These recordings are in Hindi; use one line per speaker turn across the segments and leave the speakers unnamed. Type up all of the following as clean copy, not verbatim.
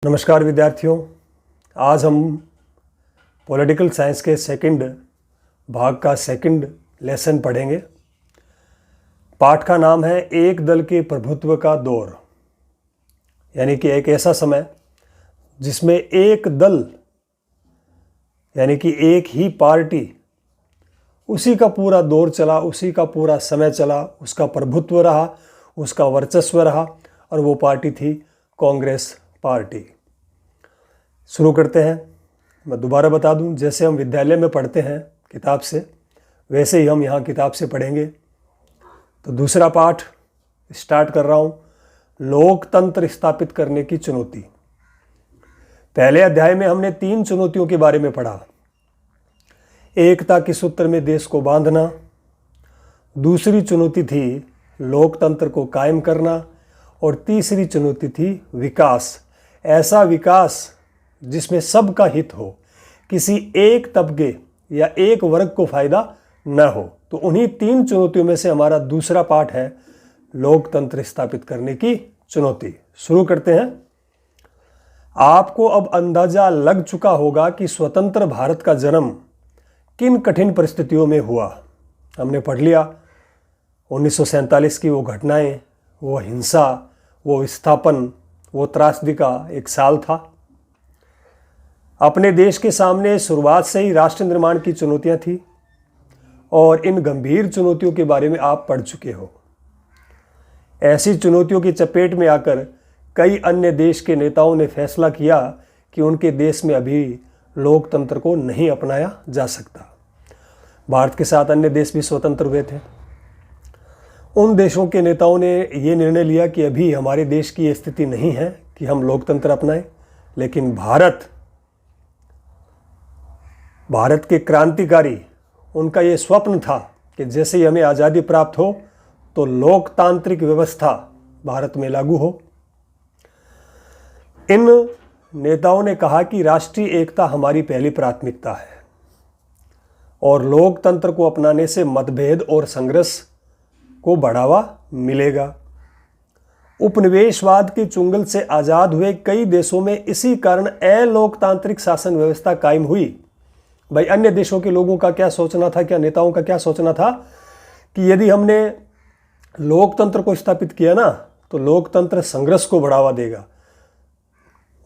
नमस्कार विद्यार्थियों, आज हम पॉलिटिकल साइंस के सेकंड भाग का सेकंड लेसन पढ़ेंगे। पाठ का नाम है एक दल के प्रभुत्व का दौर, यानी कि एक ऐसा समय जिसमें एक दल यानी कि एक ही पार्टी उसी का पूरा दौर चला, उसी का पूरा समय चला, उसका प्रभुत्व रहा, उसका वर्चस्व रहा और वो पार्टी थी कांग्रेस पार्टी। शुरू करते हैं। मैं दोबारा बता दूं, जैसे हम विद्यालय में पढ़ते हैं किताब से, वैसे ही हम यहाँ किताब से पढ़ेंगे। तो दूसरा पाठ स्टार्ट कर रहा हूँ, लोकतंत्र स्थापित करने की चुनौती। पहले अध्याय में हमने 3 चुनौतियों के बारे में पढ़ा। एकता के सूत्र में देश को बांधना, दूसरी चुनौती थी लोकतंत्र को कायम करना और तीसरी चुनौती थी विकास। ऐसा विकास जिसमें सबका हित हो, किसी एक तबके या एक वर्ग को फायदा न हो। तो उन्हीं 3 चुनौतियों में से हमारा दूसरा पाठ है लोकतंत्र स्थापित करने की चुनौती। शुरू करते हैं। आपको अब अंदाजा लग चुका होगा कि स्वतंत्र भारत का जन्म किन कठिन परिस्थितियों में हुआ। हमने पढ़ लिया 1947 की वो घटनाएं, वो हिंसा, वो विस्थापन, वो त्रासदी का एक साल था। अपने देश के सामने शुरुआत से ही राष्ट्र निर्माण की चुनौतियां थी और इन गंभीर चुनौतियों के बारे में आप पढ़ चुके हो। ऐसी चुनौतियों की चपेट में आकर कई अन्य देश के नेताओं ने फैसला किया कि उनके देश में अभी लोकतंत्र को नहीं अपनाया जा सकता। भारत के साथ अन्य देश भी स्वतंत्र हुए थे। उन देशों के नेताओं ने ये निर्णय लिया कि अभी हमारे देश की ये स्थिति नहीं है कि हम लोकतंत्र अपनाएं, लेकिन भारत के क्रांतिकारी, उनका ये स्वप्न था कि जैसे ही हमें आज़ादी प्राप्त हो तो लोकतांत्रिक व्यवस्था भारत में लागू हो। इन नेताओं ने कहा कि राष्ट्रीय एकता हमारी पहली प्राथमिकता है और लोकतंत्र को अपनाने से मतभेद और संघर्ष को बढ़ावा मिलेगा। उपनिवेशवाद के चुंगल से आज़ाद हुए कई देशों में इसी कारण अलोकतांत्रिक शासन व्यवस्था कायम हुई। भाई, अन्य देशों के लोगों का क्या सोचना था, क्या नेताओं का क्या सोचना था कि यदि हमने लोकतंत्र को स्थापित किया ना तो लोकतंत्र संघर्ष को बढ़ावा देगा,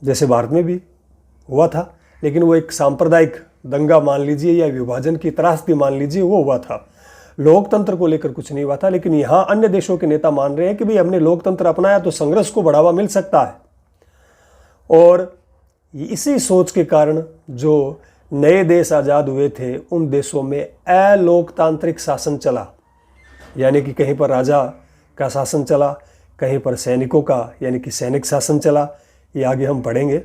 जैसे भारत में भी हुआ था। लेकिन वो एक सांप्रदायिक दंगा मान लीजिए या विभाजन की त्रासदी मान लीजिए, वो हुआ था। लोकतंत्र को लेकर कुछ नहीं हुआ था। लेकिन यहाँ अन्य देशों के नेता मान रहे हैं कि भाई हमने लोकतंत्र अपनाया तो संघर्ष को बढ़ावा मिल सकता है। और इसी सोच के कारण जो नए देश आज़ाद हुए थे उन देशों में अलोकतांत्रिक शासन चला, यानी कि कहीं पर राजा का शासन चला, कहीं पर सैनिकों का यानी कि सैनिक शासन चला। ये आगे हम पढ़ेंगे।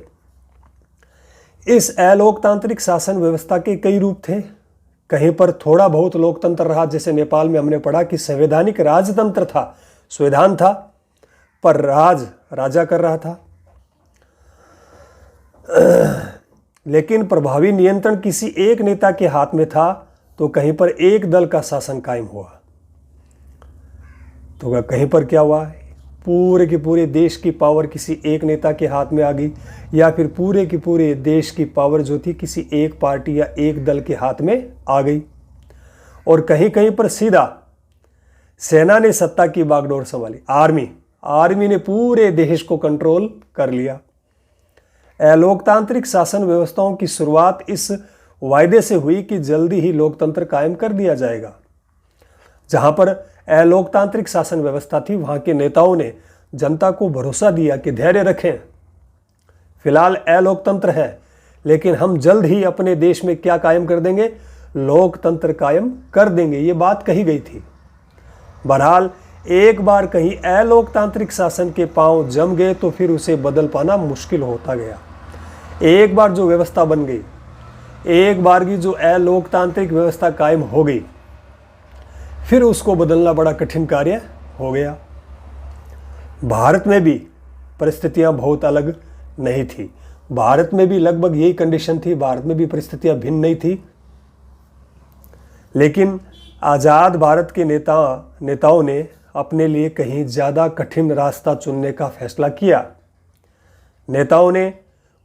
इस अलोकतांत्रिक शासन व्यवस्था के कई रूप थे। कहीं पर थोड़ा बहुत लोकतंत्र रहा, जैसे नेपाल में हमने पढ़ा कि संवैधानिक राजतंत्र था, संविधान था, पर राजा कर रहा था। लेकिन प्रभावी नियंत्रण किसी एक नेता के हाथ में था, तो कहीं पर एक दल का शासन कायम हुआ। तो कहीं पर क्या हुआ, पूरे के पूरे देश की पावर किसी एक नेता के हाथ में आ गई, या फिर पूरे के पूरे देश की पावर जो थी किसी एक पार्टी या एक दल के हाथ में आ गई। और कहीं कहीं पर सीधा सेना ने सत्ता की बागडोर संभाली। आर्मी ने पूरे देश को कंट्रोल कर लिया। अलोकतांत्रिक शासन व्यवस्थाओं की शुरुआत इस वायदे से हुई कि जल्दी ही लोकतंत्र कायम कर दिया जाएगा। जहां पर अलोकतांत्रिक शासन व्यवस्था थी, वहां के नेताओं ने जनता को भरोसा दिया कि धैर्य रखें, फिलहाल अलोकतंत्र है, लेकिन हम जल्द ही अपने देश में क्या कायम कर देंगे, लोकतंत्र कायम कर देंगे। ये बात कही गई थी। बहरहाल एक बार कहीं अलोकतांत्रिक शासन के पांव जम गए तो फिर उसे बदल पाना मुश्किल होता गया। एक बार जो व्यवस्था बन गई, एक बार की जो अलोकतांत्रिक व्यवस्था कायम हो गई, फिर उसको बदलना बड़ा कठिन कार्य हो गया। भारत में भी परिस्थितियां बहुत अलग नहीं थी। भारत में भी लगभग यही कंडीशन थी। भारत में भी परिस्थितियां भिन्न नहीं थी। लेकिन आज़ाद भारत के नेताओं ने अपने लिए कहीं ज़्यादा कठिन रास्ता चुनने का फैसला किया। नेताओं ने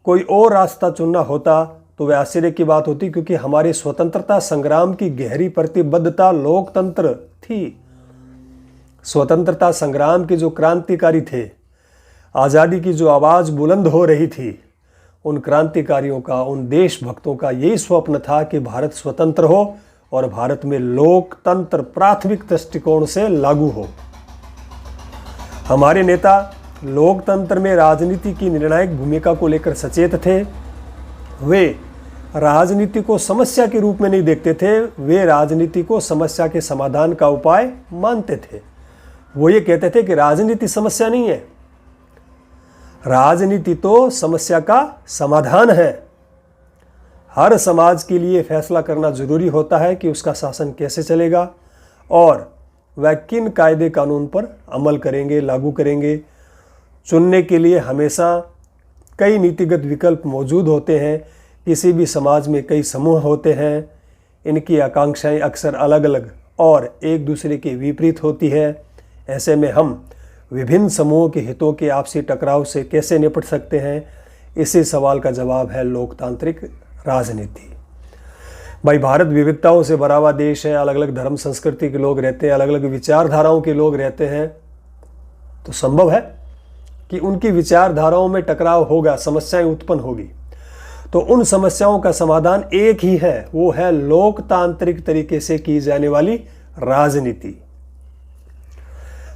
कोई और रास्ता चुनना होता तो वह आश्चर्य की बात होती, क्योंकि हमारे स्वतंत्रता संग्राम की गहरी प्रतिबद्धता लोकतंत्र थी। स्वतंत्रता संग्राम के जो क्रांतिकारी थे, आज़ादी की जो आवाज़ बुलंद हो रही थी, उन क्रांतिकारियों का, उन देशभक्तों का यही स्वप्न था कि भारत स्वतंत्र हो और भारत में लोकतंत्र प्राथमिक दृष्टिकोण से लागू हो। हमारे नेता लोकतंत्र में राजनीति की निर्णायक भूमिका को लेकर सचेत थे। वे राजनीति को समस्या के रूप में नहीं देखते थे, वे राजनीति को समस्या के समाधान का उपाय मानते थे। वो ये कहते थे कि राजनीति समस्या नहीं है, राजनीति तो समस्या का समाधान है। हर समाज के लिए फैसला करना जरूरी होता है कि उसका शासन कैसे चलेगा और वह किन कायदे कानून पर अमल करेंगे, लागू करेंगे। चुनने के लिए हमेशा कई नीतिगत विकल्प मौजूद होते हैं। किसी भी समाज में कई समूह होते हैं, इनकी आकांक्षाएं अक्सर अलग अलग और एक दूसरे के विपरीत होती है। ऐसे में हम विभिन्न समूहों के हितों के आपसी टकराव से कैसे निपट सकते हैं, इसी सवाल का जवाब है लोकतांत्रिक राजनीति। भाई, भारत विविधताओं से भरा हुआ देश है, अलग अलग धर्म संस्कृति के लोग रहते हैं, अलग अलग विचारधाराओं के लोग रहते हैं, तो संभव है कि उनकी विचारधाराओं में टकराव होगा, समस्याएं उत्पन्न होगी। तो उन समस्याओं का समाधान एक ही है, वो है लोकतांत्रिक तरीके से की जाने वाली राजनीति।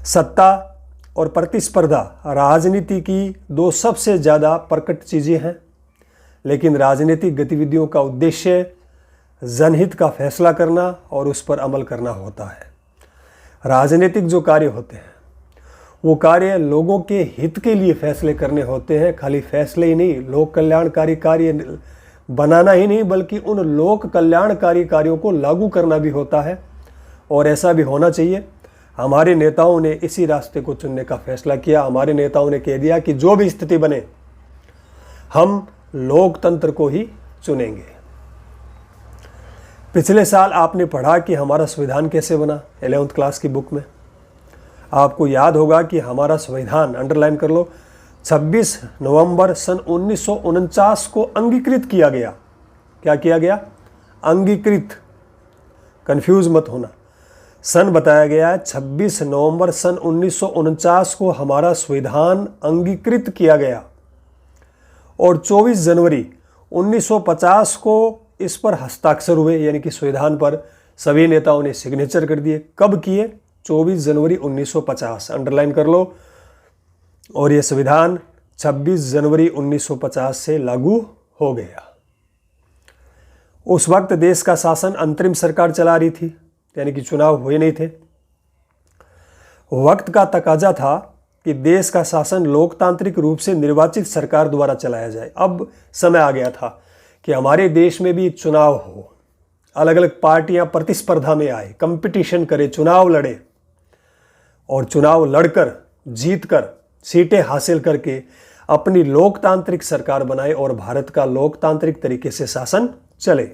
सत्ता और प्रतिस्पर्धा राजनीति की दो सबसे ज़्यादा प्रकट चीज़ें हैं, लेकिन राजनीतिक गतिविधियों का उद्देश्य जनहित का फैसला करना और उस पर अमल करना होता है। राजनीतिक जो कार्य होते हैं वो कार्य लोगों के हित के लिए फैसले करने होते हैं। खाली फैसले ही नहीं, लोक कल्याणकारी कार्य बनाना ही नहीं, बल्कि उन लोक कल्याणकारी कार्यों को लागू करना भी होता है, और ऐसा भी होना चाहिए। हमारे नेताओं ने इसी रास्ते को चुनने का फैसला किया। हमारे नेताओं ने कह दिया कि जो भी स्थिति बने हम लोकतंत्र को ही चुनेंगे। पिछले साल आपने पढ़ा कि हमारा संविधान कैसे बना, 11th क्लास की बुक में। आपको याद होगा कि हमारा संविधान, अंडरलाइन कर लो, 26 नवंबर सन 1949 को अंगीकृत किया गया। क्या किया गया? अंगीकृत, कंफ्यूज मत होना। सन बताया गया है, 26 नवंबर सन 1949 को हमारा संविधान अंगीकृत किया गया और 24 जनवरी 1950 को इस पर हस्ताक्षर हुए, यानी कि संविधान पर सभी नेताओं ने सिग्नेचर कर दिए। कब किए? 24 जनवरी 1950, अंडरलाइन कर लो। और यह संविधान 26 जनवरी 1950 से लागू हो गया। उस वक्त देश का शासन अंतरिम सरकार चला रही थी, यानी कि चुनाव हुए नहीं थे। वक्त का तकाजा था कि देश का शासन लोकतांत्रिक रूप से निर्वाचित सरकार द्वारा चलाया जाए। अब समय आ गया था कि हमारे देश में भी चुनाव हो, अलग अलग पार्टियां प्रतिस्पर्धा में आए, कंपटीशन करे, चुनाव लड़े और चुनाव लड़कर जीतकर सीटें हासिल करके अपनी लोकतांत्रिक सरकार बनाए और भारत का लोकतांत्रिक तरीके से शासन चले।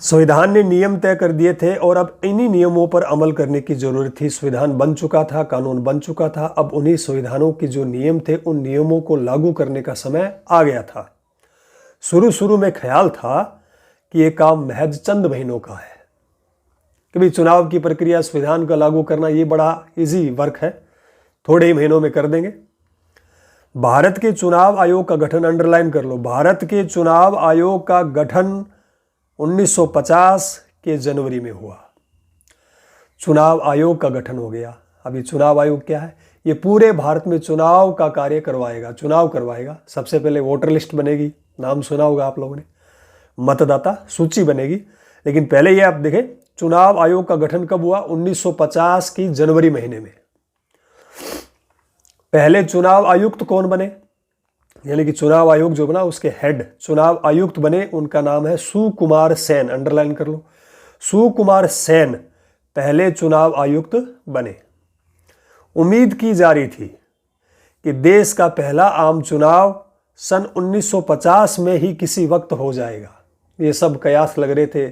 संविधान ने नियम तय कर दिए थे और अब इन्हीं नियमों पर अमल करने की जरूरत थी। संविधान बन चुका था, कानून बन चुका था, अब उन्हीं संविधानों के जो नियम थे उन नियमों को लागू करने का समय आ गया था। शुरू में ख्याल था कि ये काम महज चंद महीनों का है, कि भाई चुनाव की प्रक्रिया, संविधान का लागू करना ये बड़ा इजी वर्क है, थोड़े ही महीनों में कर देंगे। भारत के चुनाव आयोग का गठन, अंडरलाइन कर लो, भारत के चुनाव आयोग का गठन 1950 के जनवरी में हुआ। चुनाव आयोग का गठन हो गया। अभी चुनाव आयोग क्या है? ये पूरे भारत में चुनाव का कार्य करवाएगा, चुनाव करवाएगा। सबसे पहले वोटर लिस्ट बनेगी, नाम सुना होगा आप लोगों ने, मतदाता सूची बनेगी। लेकिन पहले ये आप देखें, चुनाव आयोग का गठन कब हुआ? 1950 की जनवरी महीने में। पहले चुनाव आयुक्त कौन बने, यानी कि चुनाव आयोग जो बना उसके हेड चुनाव आयुक्त बने, उनका नाम है सुकुमार सेन, अंडरलाइन कर लो। सुकुमार सेन पहले चुनाव आयुक्त बने। उम्मीद की जा रही थी कि देश का पहला आम चुनाव सन 1950 में ही किसी वक्त हो जाएगा। ये सब कयास लग रहे थे,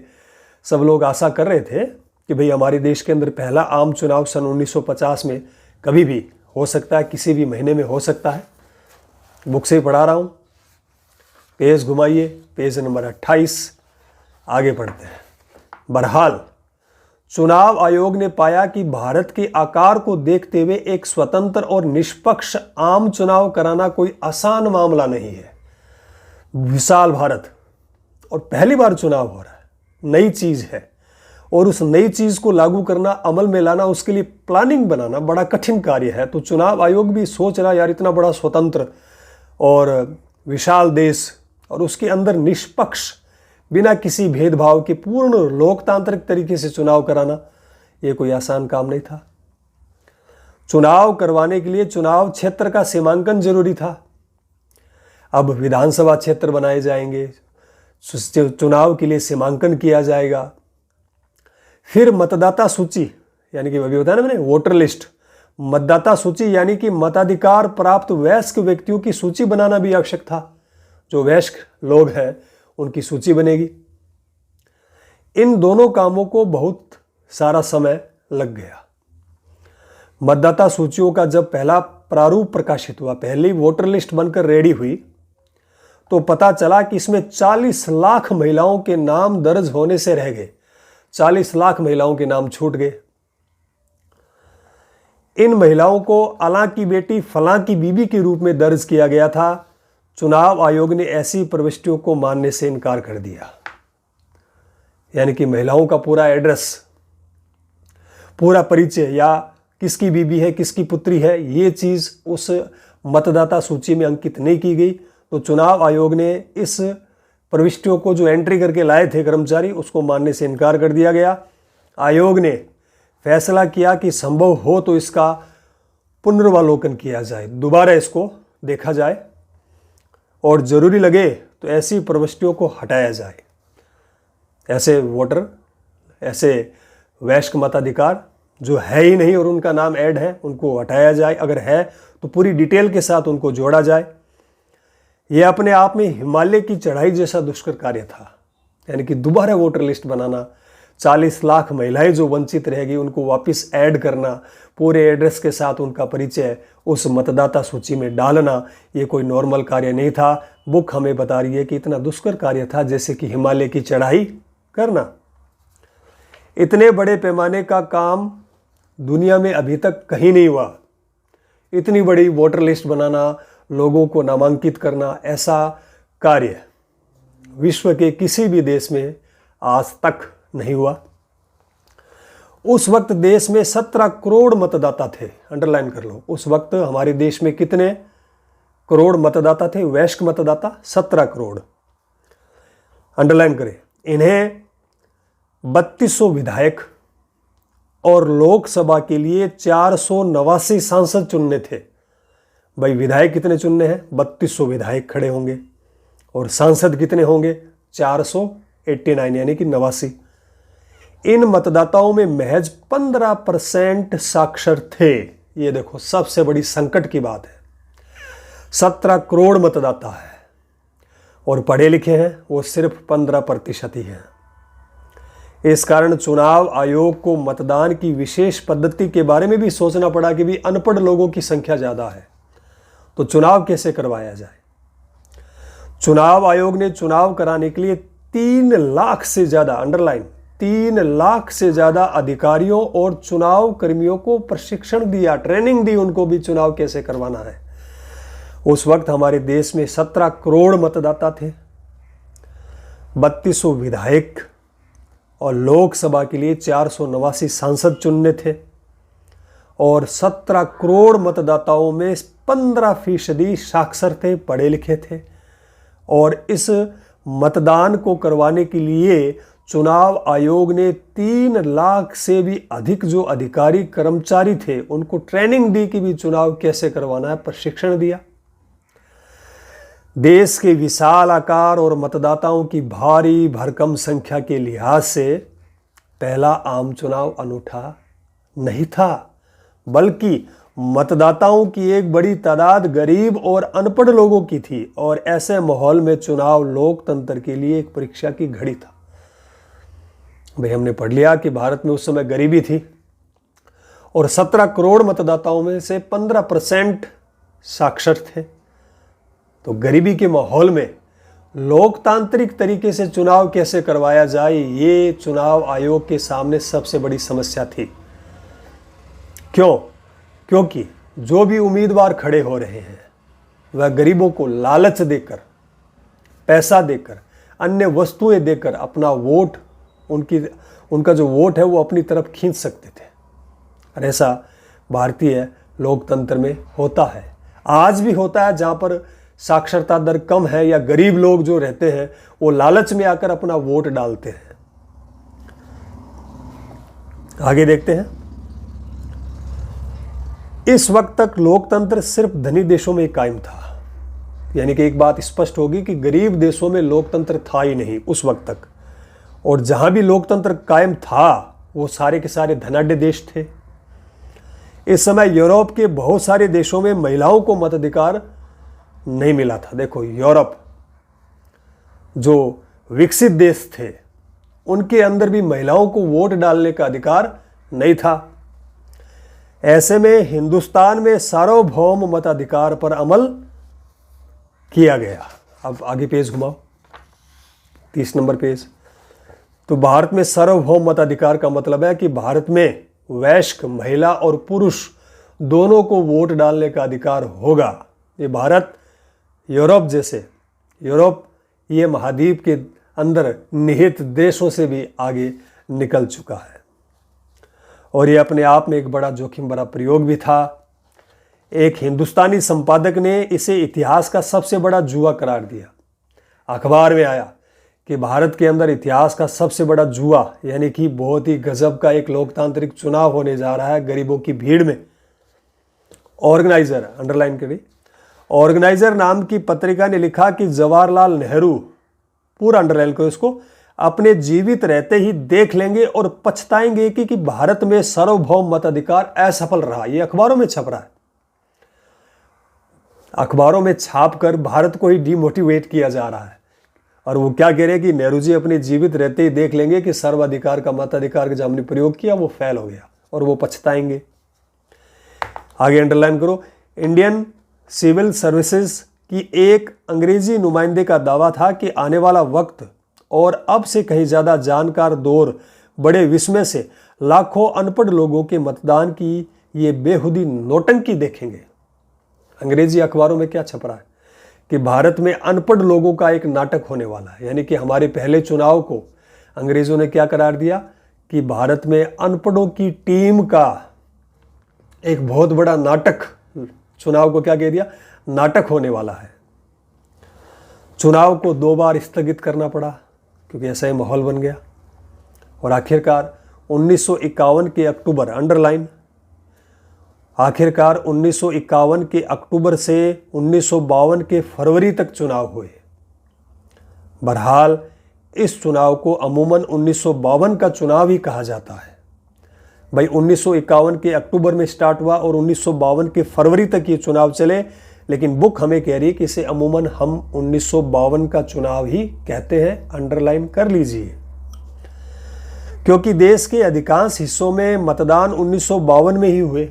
सब लोग आशा कर रहे थे कि भाई हमारे देश के अंदर पहला आम चुनाव सन 1950 में कभी भी हो सकता है किसी भी महीने में हो सकता है। बुक से ही पढ़ा रहा हूँ। पेज घुमाइए, पेज नंबर 28, आगे पढ़ते हैं। बहरहाल चुनाव आयोग ने पाया कि भारत के आकार को देखते हुए एक स्वतंत्र और निष्पक्ष आम चुनाव कराना कोई आसान मामला नहीं है। विशाल भारत और पहली बार चुनाव हो रहा है, नई चीज है, और उस नई चीज को लागू करना, अमल में लाना, उसके लिए प्लानिंग बनाना बड़ा कठिन कार्य है। तो चुनाव आयोग भी सोच रहा, यार इतना बड़ा स्वतंत्र और विशाल देश और उसके अंदर निष्पक्ष, बिना किसी भेदभाव के पूर्ण लोकतांत्रिक तरीके से चुनाव कराना, ये कोई आसान काम नहीं था। चुनाव करवाने के लिए चुनाव क्षेत्र का सीमांकन जरूरी था। अब विधानसभा क्षेत्र बनाए जाएंगे, चुनाव के लिए सीमांकन किया जाएगा, फिर मतदाता सूची, यानी कि अभी बताया ना मैंने, वोटर लिस्ट, मतदाता सूची यानी कि मताधिकार प्राप्त वयस्क व्यक्तियों की सूची बनाना भी आवश्यक था। जो वयस्क लोग हैं उनकी सूची बनेगी। इन दोनों कामों को बहुत सारा समय लग गया। मतदाता सूचियों का जब पहला प्रारूप प्रकाशित हुआ, पहली वोटर लिस्ट बनकर रेडी हुई, तो पता चला कि इसमें 40 लाख महिलाओं के नाम दर्ज होने से रह गए। 40 लाख महिलाओं के नाम छूट गए। इन महिलाओं को अला की बेटी फलां की बीबी के रूप में दर्ज किया गया था। चुनाव आयोग ने ऐसी प्रविष्टियों को मानने से इनकार कर दिया। यानी कि महिलाओं का पूरा एड्रेस, पूरा परिचय, या किसकी बीबी है, किसकी पुत्री है, ये चीज उस मतदाता सूची में अंकित नहीं की गई। तो चुनाव आयोग ने इस प्रविष्टियों को जो एंट्री करके लाए थे कर्मचारी, उसको मानने से इनकार कर दिया गया। आयोग ने फैसला किया कि संभव हो तो इसका पुनर्वालोकन किया जाए, दोबारा इसको देखा जाए, और जरूरी लगे तो ऐसी प्रविष्टियों को हटाया जाए। ऐसे वोटर, ऐसे वयस्क मताधिकार जो है ही नहीं और उनका नाम ऐड है, उनको हटाया जाए। अगर है तो पूरी डिटेल के साथ उनको जोड़ा जाए। यह अपने आप में हिमालय की चढ़ाई जैसा दुष्कर कार्य था। यानी कि दोबारा वोटर लिस्ट बनाना, 40 लाख महिलाएं जो वंचित रहेगी उनको वापस ऐड करना, पूरे एड्रेस के साथ उनका परिचय उस मतदाता सूची में डालना, ये कोई नॉर्मल कार्य नहीं था। बुक हमें बता रही है कि इतना दुष्कर कार्य था जैसे कि हिमालय की चढ़ाई करना। इतने बड़े पैमाने का काम दुनिया में अभी तक कहीं नहीं हुआ। इतनी बड़ी वोटर लिस्ट बनाना, लोगों को नामांकित करना, ऐसा कार्य विश्व के किसी भी देश में आज तक नहीं हुआ। उस वक्त देश में 17 करोड़ मतदाता थे। अंडरलाइन कर लो, उस वक्त हमारे देश में कितने करोड़ मतदाता थे, वयस्क मतदाता? 17 करोड़। अंडरलाइन करें। इन्हें 3200 विधायक और लोकसभा के लिए 489 सांसद चुनने थे। भाई विधायक कितने चुनने हैं? 3200 विधायक खड़े होंगे और सांसद कितने होंगे? 489 यानी कि 89। इन मतदाताओं में महज 15% साक्षर थे। ये देखो सबसे बड़ी संकट की बात है। 17 करोड़ मतदाता है और पढ़े लिखे हैं वो सिर्फ 15% ही हैं। इस कारण चुनाव आयोग को मतदान की विशेष पद्धति के बारे में भी सोचना पड़ा कि भी अनपढ़ लोगों की संख्या ज़्यादा है, तो चुनाव कैसे करवाया जाए। चुनाव आयोग ने चुनाव कराने के लिए 3 लाख से ज़्यादा, अंडरलाइन, 3 लाख से ज़्यादा अधिकारियों और चुनाव कर्मियों को प्रशिक्षण दिया, ट्रेनिंग दी उनको भी चुनाव कैसे करवाना है। उस वक्त हमारे देश में 17 करोड़ मतदाता थे, 3200 विधायक और लोकसभा के लिए 489 सांसद चुनने थे, और 17 करोड़ मतदाताओं में 15% साक्षर थे, पढ़े लिखे थे। और इस मतदान को करवाने के लिए चुनाव आयोग ने 3 लाख से भी अधिक जो अधिकारी कर्मचारी थे उनको ट्रेनिंग दी कि भी चुनाव कैसे करवाना है, प्रशिक्षण दिया। देश के विशाल आकार और मतदाताओं की भारी भरकम संख्या के लिहाज से पहला आम चुनाव अनूठा नहीं था, बल्कि मतदाताओं की एक बड़ी तादाद गरीब और अनपढ़ लोगों की थी। और ऐसे माहौल में चुनाव लोकतंत्र के लिए एक परीक्षा की घड़ी था। भाई हमने पढ़ लिया कि भारत में उस समय गरीबी थी और 17 करोड़ मतदाताओं में से 15% साक्षर थे। तो गरीबी के माहौल में लोकतांत्रिक तरीके से चुनाव कैसे करवाया जाए, ये चुनाव आयोग के सामने सबसे बड़ी समस्या थी। क्यों? क्योंकि जो भी उम्मीदवार खड़े हो रहे हैं वह गरीबों को लालच देकर, पैसा देकर, अन्य वस्तुएं देकर अपना वोट, उनका जो वोट है वो अपनी तरफ खींच सकते थे। और ऐसा भारतीय लोकतंत्र में होता है, आज भी होता है। जहाँ पर साक्षरता दर कम है या गरीब लोग जो रहते हैं वो लालच में आकर अपना वोट डालते हैं। आगे देखते हैं। इस वक्त तक लोकतंत्र सिर्फ धनी देशों में ही कायम था, यानी कि एक बात स्पष्ट होगी कि गरीब देशों में लोकतंत्र था ही नहीं उस वक्त तक। और जहां भी लोकतंत्र कायम था वो सारे के सारे धनाढ्य देश थे। इस समय यूरोप के बहुत सारे देशों में महिलाओं को मताधिकार नहीं मिला था। देखो, यूरोप जो विकसित देश थे उनके अंदर भी महिलाओं को वोट डालने का अधिकार नहीं था। ऐसे में हिंदुस्तान में सार्वभौम मताधिकार पर अमल किया गया। अब आगे पेज घुमाओ, 30 नंबर पेज। तो भारत में सार्वभौम मताधिकार का मतलब है कि भारत में वयस्क महिला और पुरुष दोनों को वोट डालने का अधिकार होगा। ये भारत यूरोप ये महाद्वीप के अंदर निहित देशों से भी आगे निकल चुका है। और ये अपने आप में एक बड़ा जोखिम भरा प्रयोग भी था। एक हिंदुस्तानी संपादक ने इसे इतिहास का सबसे बड़ा जुआ करार दिया। अखबार में आया कि भारत के अंदर इतिहास का सबसे बड़ा जुआ, यानी कि बहुत ही गजब का एक लोकतांत्रिक चुनाव होने जा रहा है गरीबों की भीड़ में। ऑर्गेनाइजर, अंडरलाइन करिए, ऑर्गेनाइजर नाम की पत्रिका ने लिखा कि जवाहरलाल नेहरू, पूरा अंडरलाइन करो इसको, अपने जीवित रहते ही देख लेंगे और पछताएंगे कि भारत में सार्वभौम मताधिकार असफल रहा। ये अखबारों में छप रहा है। अखबारों में छापकर भारत को ही डिमोटिवेट किया जा रहा है। और वो क्या कह रहे हैं कि नेहरू जी अपने जीवित रहते ही देख लेंगे कि सर्वाधिकार का, मताधिकार का जो हमने प्रयोग किया वो फेल हो गया और वो पछताएंगे। आगे अंडरलाइन करो। इंडियन सिविल सर्विसेज की एक अंग्रेजी नुमाइंदे का दावा था कि आने वाला वक्त और अब से कहीं ज़्यादा जानकार दौर बड़े विस्मय से लाखों अनपढ़ लोगों के मतदान की ये बेहुदी नौटंकी देखेंगे। अंग्रेजी अखबारों में क्या छप रहा है कि भारत में अनपढ़ लोगों का एक नाटक होने वाला है। यानी कि हमारे पहले चुनाव को अंग्रेजों ने क्या करार दिया कि भारत में अनपढ़ों की टीम का एक बहुत बड़ा नाटक, चुनाव को क्या कह दिया, नाटक होने वाला है। चुनाव को 2 बार स्थगित करना पड़ा क्योंकि ऐसा ही माहौल बन गया। और आखिरकार 1951 के अक्टूबर, अंडरलाइन, आखिरकार 1951 के अक्टूबर से 1952 के फरवरी तक चुनाव हुए। बहरहाल इस चुनाव को अमूमन 1952 का चुनाव ही कहा जाता है। भाई 1951 के अक्टूबर में स्टार्ट हुआ और 1952 के फरवरी तक ये चुनाव चले, लेकिन बुक हमें कह रही है कि इसे अमूमन हम 1952 का चुनाव ही कहते हैं। अंडरलाइन कर लीजिए, क्योंकि देश के अधिकांश हिस्सों में मतदान 1952 में ही हुए।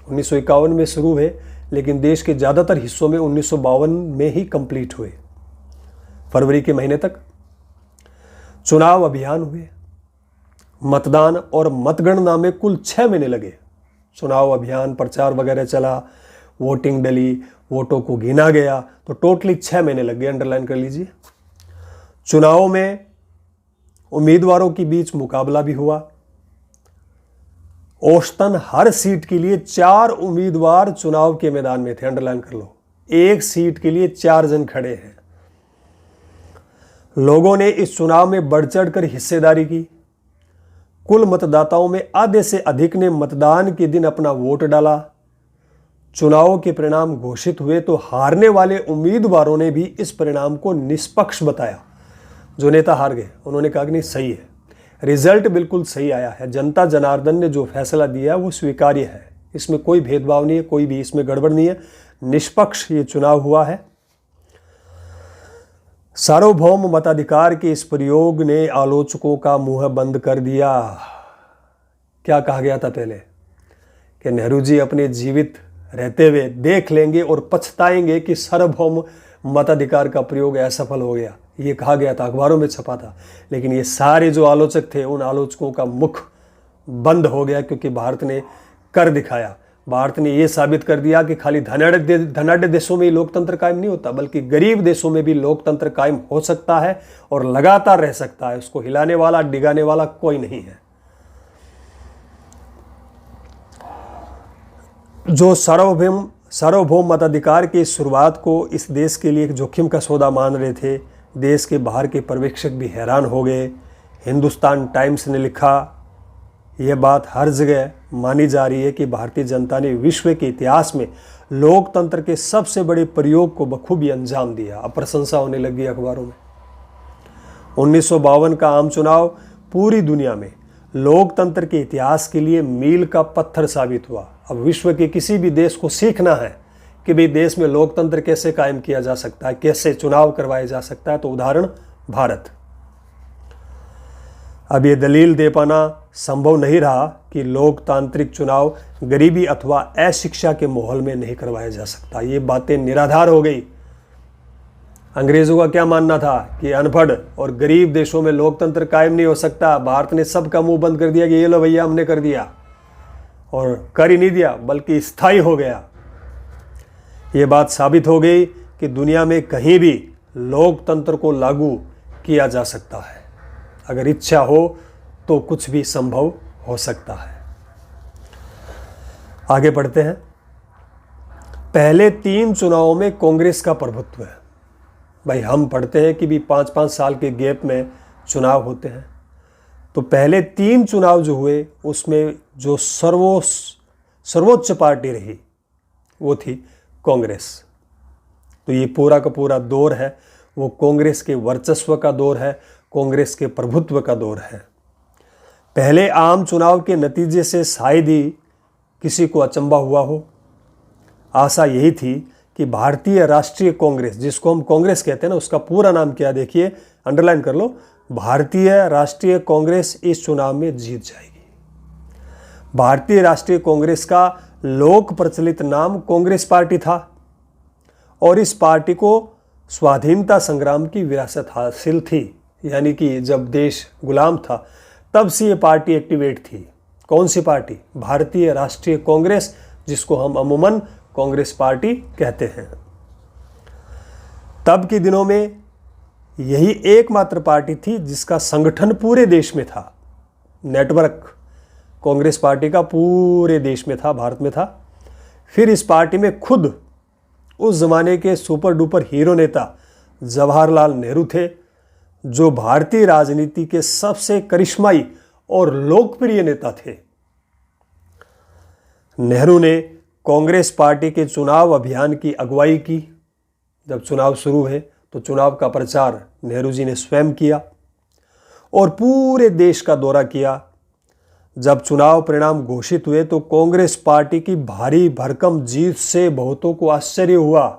1951 में शुरू हुए, लेकिन देश के ज़्यादातर हिस्सों में 1952 में ही कंप्लीट हुए। फरवरी के महीने तक चुनाव अभियान हुए। मतदान और मतगणना में कुल 6 महीने लगे। चुनाव अभियान, प्रचार वगैरह चला, वोटिंग डली, वोटों को गिना गया, तो टोटली 6 महीने लग गए। अंडरलाइन कर लीजिए। चुनावों में उम्मीदवारों के बीच मुकाबला भी हुआ। औसतन हर सीट के लिए 4 उम्मीदवार चुनाव के मैदान में थे। अंडरलाइन कर लो, एक सीट के लिए 4 जन खड़े हैं। लोगों ने इस चुनाव में बढ़ चढ़कर हिस्सेदारी की। कुल मतदाताओं में आधे से अधिक ने मतदान के दिन अपना वोट डाला। चुनावों के परिणाम घोषित हुए तो हारने वाले उम्मीदवारों ने भी इस परिणाम को निष्पक्ष बताया। जो नेता हार गए उन्होंने कहा कि नहीं, सही है, रिजल्ट बिल्कुल सही आया है, जनता जनार्दन ने जो फैसला दिया वो स्वीकार्य है, इसमें कोई भेदभाव नहीं है, कोई भी इसमें गड़बड़ नहीं है, निष्पक्ष ये चुनाव हुआ है। सार्वभौम मताधिकार के इस प्रयोग ने आलोचकों का मुंह बंद कर दिया। क्या कहा गया था पहले कि नेहरू जी अपने जीवित रहते हुए देख लेंगे और पछताएंगे कि सार्वभौम मताधिकार का प्रयोग असफल हो गया। ये कहा गया था, अखबारों में छपा था। लेकिन ये सारे जो आलोचक थे, उन आलोचकों का मुख बंद हो गया, क्योंकि भारत ने कर दिखाया। भारत ने ये साबित कर दिया कि खाली धनाढ़ देशों में ही लोकतंत्र कायम नहीं होता, बल्कि गरीब देशों में भी लोकतंत्र कायम हो सकता है और लगातार रह सकता है। उसको हिलाने वाला, डिगाने वाला कोई नहीं है। जो सार्वभौम मताधिकार की शुरुआत को इस देश के लिए एक जोखिम का सौदा मान रहे थे, देश के बाहर के पर्यवेक्षक भी हैरान हो गए। हिंदुस्तान टाइम्स ने लिखा, यह बात हर जगह मानी जा रही है कि भारतीय जनता ने विश्व के इतिहास में लोकतंत्र के सबसे बड़े प्रयोग को बखूबी अंजाम दिया। अब प्रशंसा होने लगी अखबारों में। 1952 का आम चुनाव पूरी दुनिया में लोकतंत्र के इतिहास के लिए मील का पत्थर साबित हुआ। अब विश्व के किसी भी देश को सीखना है कि भाई देश में लोकतंत्र कैसे कायम किया जा सकता है, कैसे चुनाव करवाया जा सकता है, तो उदाहरण भारत। अब ये दलील दे पाना संभव नहीं रहा कि लोकतांत्रिक चुनाव गरीबी अथवा अशिक्षा के माहौल में नहीं करवाया जा सकता। ये बातें निराधार हो गई। अंग्रेजों का क्या मानना था कि अनपढ़ और गरीब देशों में लोकतंत्र कायम नहीं हो सकता। भारत ने सबका मुंह बंद कर दिया कि ये लो भैया, हमने कर दिया, और कर ही नहीं दिया बल्कि स्थायी हो गया। ये बात साबित हो गई कि दुनिया में कहीं भी लोकतंत्र को लागू किया जा सकता है। अगर इच्छा हो तो कुछ भी संभव हो सकता है। आगे बढ़ते हैं। पहले 3 चुनावों में कांग्रेस का प्रभुत्व है। भाई हम पढ़ते हैं कि भी 5-5 साल के गैप में चुनाव होते हैं, तो पहले 3 चुनाव जो हुए उसमें जो सर्वोच्च पार्टी रही वो थी कांग्रेस। तो ये पूरा का पूरा दौर है वो कांग्रेस के वर्चस्व का दौर है, कांग्रेस के प्रभुत्व का दौर है। पहले आम चुनाव के नतीजे से शायद ही किसी को अचंभा हुआ हो। आशा यही थी कि भारतीय राष्ट्रीय कांग्रेस, जिसको हम कांग्रेस कहते हैं ना, उसका पूरा नाम क्या, देखिए अंडरलाइन कर लो, भारतीय राष्ट्रीय कांग्रेस इस चुनाव में जीत जाएगी। भारतीय राष्ट्रीय कांग्रेस का लोक प्रचलित नाम कांग्रेस पार्टी था और इस पार्टी को स्वाधीनता संग्राम की विरासत हासिल थी। यानी कि जब देश गुलाम था तब से ये पार्टी एक्टिवेट थी। कौन सी पार्टी? भारतीय राष्ट्रीय कांग्रेस, जिसको हम अमूमन कांग्रेस पार्टी कहते हैं। तब के दिनों में यही एकमात्र पार्टी थी जिसका संगठन पूरे देश में था। नेटवर्क कांग्रेस पार्टी का पूरे देश में था, भारत में था। फिर इस पार्टी में खुद उस जमाने के सुपर डुपर हीरो नेता जवाहरलाल नेहरू थे, जो भारतीय राजनीति के सबसे करिश्माई और लोकप्रिय नेता थे। नेहरू ने कांग्रेस पार्टी के चुनाव अभियान की अगुवाई की। जब चुनाव शुरू हुए तो चुनाव का प्रचार नेहरू जी ने स्वयं किया और पूरे देश का दौरा किया। जब चुनाव परिणाम घोषित हुए तो कांग्रेस पार्टी की भारी भरकम जीत से बहुतों को आश्चर्य हुआ।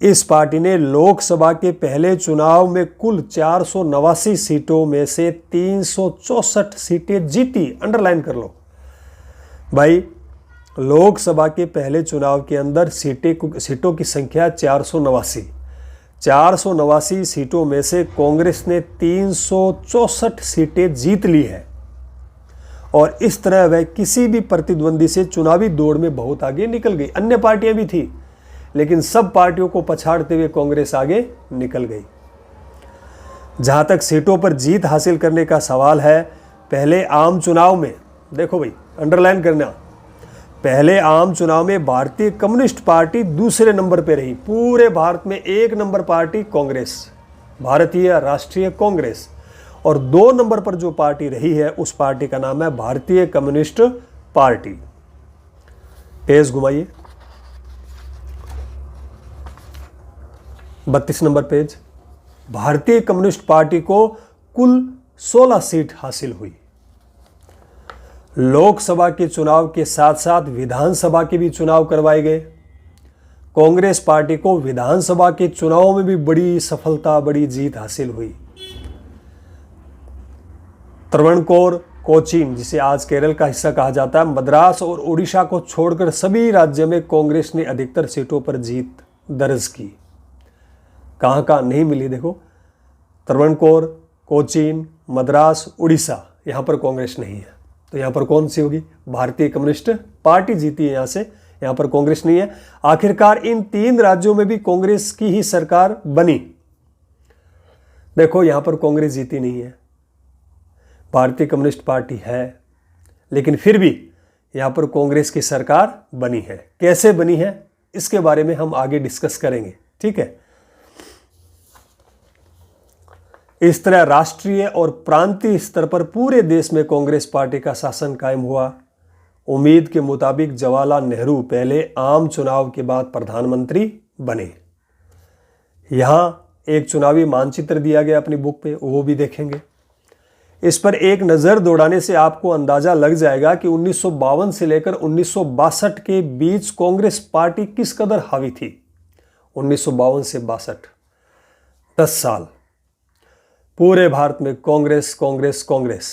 इस पार्टी ने लोकसभा के पहले चुनाव में कुल 489 सीटों में से 364 सीटें जीती। अंडरलाइन कर लो भाई, लोकसभा के पहले चुनाव के अंदर सीटों की संख्या 489 सीटों में से कांग्रेस ने 364 सीटें जीत ली है और इस तरह वह किसी भी प्रतिद्वंदी से चुनावी दौड़ में बहुत आगे निकल गई। अन्य पार्टियां भी थी लेकिन सब पार्टियों को पछाड़ते हुए कांग्रेस आगे निकल गई। जहां तक सीटों पर जीत हासिल करने का सवाल है, पहले आम चुनाव में, देखो भाई अंडरलाइन करना, पहले आम चुनाव में भारतीय कम्युनिस्ट पार्टी दूसरे नंबर पर रही। पूरे भारत में 1 नंबर पार्टी कांग्रेस, भारतीय राष्ट्रीय कांग्रेस, और 2 नंबर पर जो पार्टी रही है उस पार्टी का नाम है भारतीय कम्युनिस्ट पार्टी। पेज घुमाइए, 32 नंबर पेज। भारतीय कम्युनिस्ट पार्टी को कुल 16 सीट हासिल हुई। लोकसभा के चुनाव के साथ साथ विधानसभा के भी चुनाव करवाए गए। कांग्रेस पार्टी को विधानसभा के चुनावों में भी बड़ी सफलता, बड़ी जीत हासिल हुई। त्रावणकोर, कोचीन, जिसे आज केरल का हिस्सा कहा जाता है, मद्रास और उड़ीसा को छोड़कर सभी राज्यों में कांग्रेस ने अधिकतर सीटों पर जीत दर्ज की। कहाँ कहाँ नहीं मिली देखो, त्रावणकोर, कोचीन, मद्रास, उड़ीसा, यहाँ पर कांग्रेस नहीं है। तो यहाँ पर कौन सी होगी? भारतीय कम्युनिस्ट पार्टी जीती है यहाँ से, यहाँ पर कांग्रेस नहीं है। आखिरकार इन 3 राज्यों में भी कांग्रेस की ही सरकार बनी। देखो यहाँ पर कांग्रेस जीती नहीं है, भारतीय कम्युनिस्ट पार्टी है, लेकिन फिर भी यहाँ पर कांग्रेस की सरकार बनी है। कैसे बनी है इसके बारे में हम आगे डिस्कस करेंगे, ठीक है। इस तरह राष्ट्रीय और प्रांतीय स्तर पर पूरे देश में कांग्रेस पार्टी का शासन कायम हुआ। उम्मीद के मुताबिक जवाहरलाल नेहरू पहले आम चुनाव के बाद प्रधानमंत्री बने। यहाँ एक चुनावी मानचित्र दिया गया अपनी बुक पे, वो भी देखेंगे। इस पर एक नज़र दौड़ाने से आपको अंदाज़ा लग जाएगा कि 1952 से लेकर 1962 के बीच कांग्रेस पार्टी किस कदर हावी थी। 1952 से 62, 10 साल पूरे भारत में कांग्रेस कांग्रेस कांग्रेस।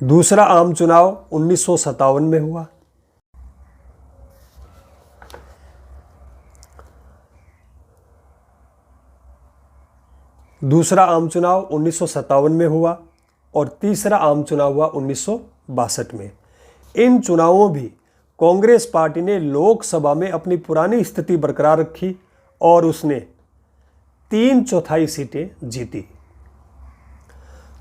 दूसरा आम चुनाव 1957 में हुआ। दूसरा आम चुनाव 1957 में हुआ और तीसरा आम चुनाव हुआ 1962 में। इन चुनावों भी कांग्रेस पार्टी ने लोकसभा में अपनी पुरानी स्थिति बरकरार रखी और उसने 3/4 सीटें जीती।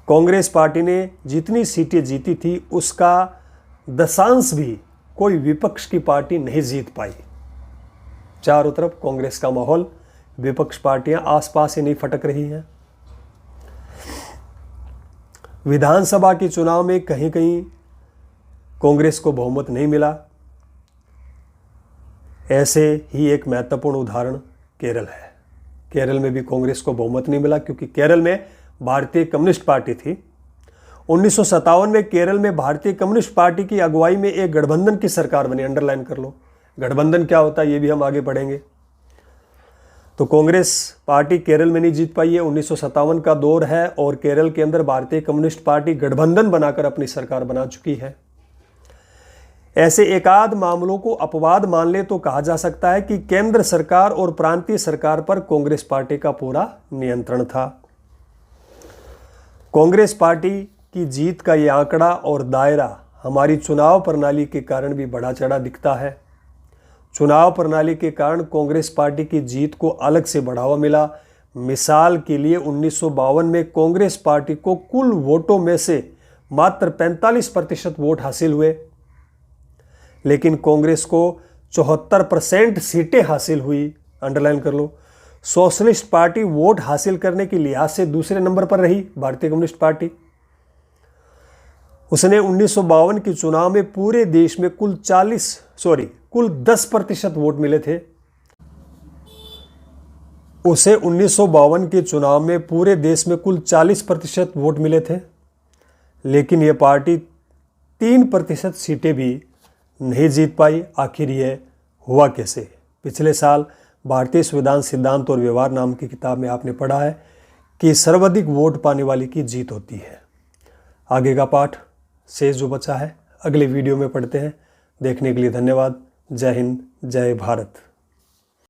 कांग्रेस पार्टी ने जितनी सीटें जीती थी उसका दशांश भी कोई विपक्ष की पार्टी नहीं जीत पाई। चारों तरफ कांग्रेस का माहौल, विपक्ष पार्टियां आसपास ही नहीं फटक रही हैं। विधानसभा के चुनाव में कहीं कहीं कांग्रेस को बहुमत नहीं मिला। ऐसे ही एक महत्वपूर्ण उदाहरण केरल है। केरल में भी कांग्रेस को बहुमत नहीं मिला क्योंकि केरल में भारतीय कम्युनिस्ट पार्टी थी। 1957 में केरल में भारतीय कम्युनिस्ट पार्टी की अगुवाई में एक गठबंधन की सरकार बनी। अंडरलाइन कर लो, गठबंधन क्या होता है ये भी हम आगे पढ़ेंगे। तो कांग्रेस पार्टी केरल में नहीं जीत पाई है। 1957 का दौर है और केरल के अंदर भारतीय कम्युनिस्ट पार्टी गठबंधन बनाकर अपनी सरकार बना चुकी है। ऐसे एकाध मामलों को अपवाद मान ले तो कहा जा सकता है कि केंद्र सरकार और प्रांतीय सरकार पर कांग्रेस पार्टी का पूरा नियंत्रण था। कांग्रेस पार्टी की जीत का ये आंकड़ा और दायरा हमारी चुनाव प्रणाली के कारण भी बढ़ा चढ़ा दिखता है। चुनाव प्रणाली के कारण कांग्रेस पार्टी की जीत को अलग से बढ़ावा मिला। मिसाल के लिए 1952 में कांग्रेस पार्टी को कुल वोटों में से मात्र 45% वोट हासिल हुए, लेकिन कांग्रेस को 74% सीटें हासिल हुई। अंडरलाइन कर लो। सोशलिस्ट पार्टी वोट हासिल करने के लिहाज से दूसरे नंबर पर रही। भारतीय कम्युनिस्ट पार्टी, उसने 1952 के चुनाव में पूरे देश में कुल 10% वोट मिले थे। उसे 1952 के चुनाव में पूरे देश में कुल 40% वोट मिले थे, लेकिन यह पार्टी 3% सीटें भी नहीं जीत पाई। आखिर यह हुआ कैसे? पिछले साल भारतीय संविधान सिद्धांत और व्यवहार नाम की किताब में आपने पढ़ा है कि सर्वाधिक वोट पाने वाले की जीत होती है। आगे का पाठ शेष जो बचा है अगले वीडियो में पढ़ते हैं। देखने के लिए धन्यवाद। जय हिंद, जय भारत।